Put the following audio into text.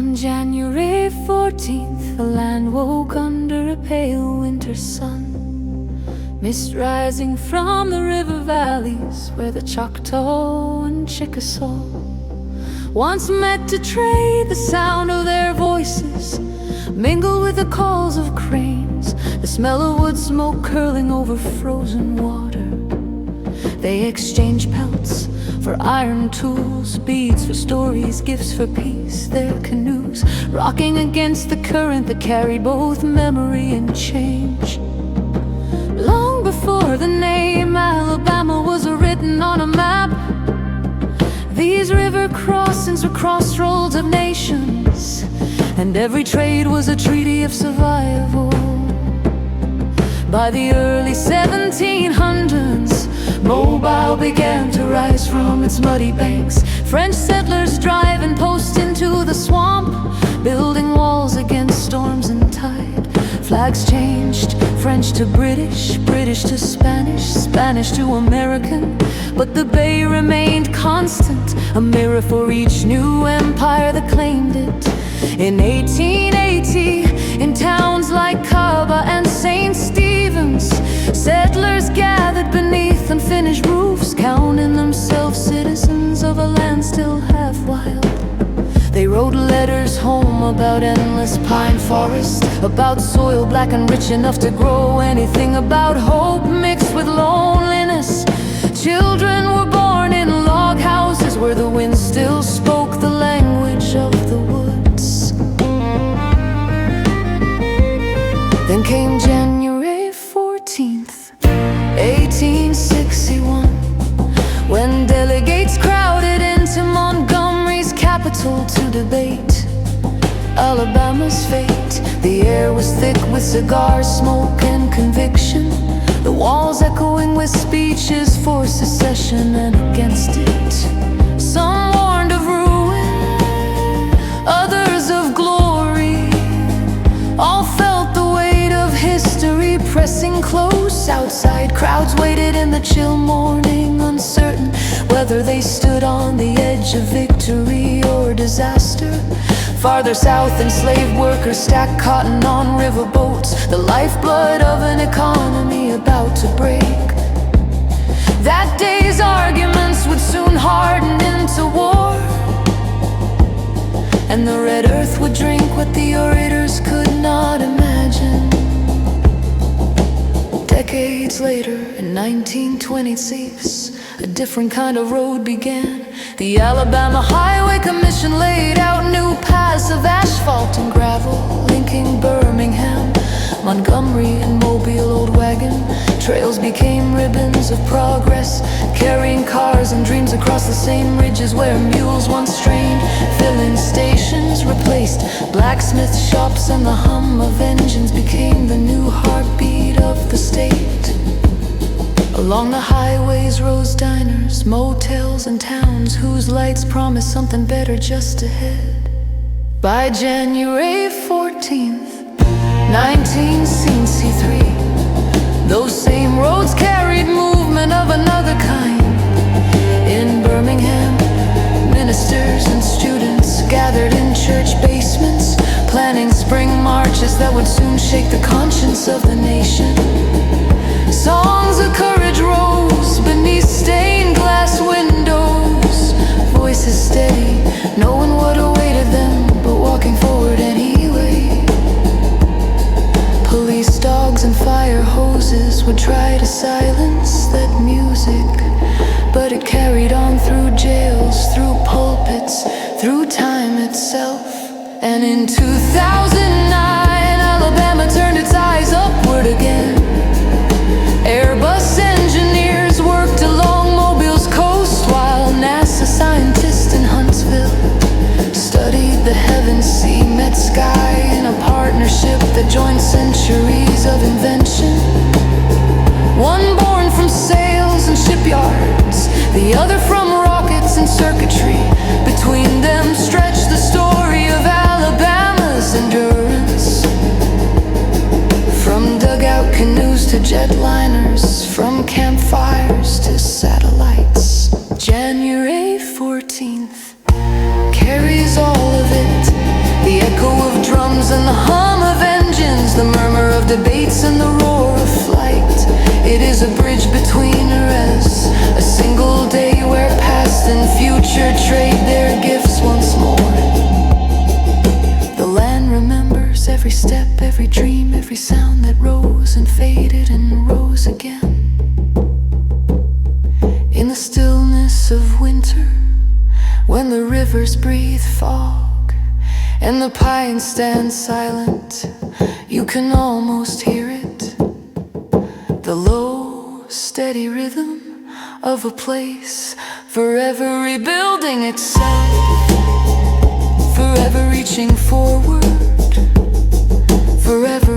On January 14th, the land woke under a pale winter sun. Mist rising from the river valleys where the Choctaw and Chickasaw once met to trade. The sound of their voices mingled with the calls of cranes, the smell of wood smoke curling over frozen water. They exchanged pelts for iron tools, beads for stories, gifts for peace. Their canoes rocking against the current that carried both memory and change. Long before the name Alabama was written on a map, these river crossings were crossroads of nations, and every trade was a treaty of survival. By the early 1700s, Mobile began to rise from its muddy banks. French settlers driving posts into the swamp, building walls against storms and tide. Flags changed, French to British, British to Spanish, Spanish to American, but the bay remained constant, a mirror for each new empire that claimed it. In 1880, in towns like Caba and St. Stephen's, settlers gathered beneath unfinished roofs, counting themselves citizens of a land still half wild. They wrote letters home about endless pine forests, about soil black and rich enough to grow anything, about hope mixed with loneliness. Children were born in log houses where the wind still spoke the language of the woods. Then came January 14th, 1861, when delegates crowded into Montgomery's capital to debate Alabama's fate. The air was thick with cigar smoke and conviction, the walls echoing with speeches for secession and against it. Some warned of ruin, others of glory. All felt the weight of history pressing close. Outside, crowds waited in the chill morning, uncertain whether they stood on the edge of victory or disaster. Farther south, enslaved workers stacked cotton on river boats, the lifeblood of an economy about to break. That day's arguments would soon harden into war, and the red earth would drink what the orators could not imagine. Decades later, in 1926, a different kind of road began. The Alabama Highway Commission laid out new paths of asphalt and gravel, linking Birmingham, Montgomery, and Mobile. Old wagon trails became ribbons of progress, carrying cars and dreams across the same ridges where mules once strained. Filling stations replaced blacksmith shops, and the hum of engines became the new heartbeat of the state. Along the highways rose diners, motels, and towns whose lights promised something better just ahead. By January 14th, 1963, those same roads carried movement of another kind. In Birmingham, ministers and students gathered in church basements, planning spring marches that would soon shake the conscience of the nation. Songs of courage rose beneath stained glass windows, voices steady, knowing what awaited them, but walking forward anyway. Police dogs and fire hoses would try to silence that music, but it carried on through jails, through pulpits, through time itself. And in 2009, Alabama turned its eyes upward again. Airbus engineers worked along Mobile's coast, while NASA scientists in Huntsville studied the heavens, sea met sky in a partnership that joined centuries of invention. One born from sails and shipyards, the other from rockets and circuitry. Between them stretched the story of Alabama's endurance. From dugout canoes to jetliners, from campfires to satellites. January 14th carries all of it, The echo of drums and the hum of engines, the murmur of debates and the roar of flight. It is a bridge between eras, a single day where past and future trade their gifts once more. The land remembers every step, every dream, every sound that rose and faded and rose again. In the stillness of winter, when the rivers breathe fog and the pines stand silent, you can almost hear it. The low, steady rhythm of a place forever rebuilding itself, forever reaching forward, forever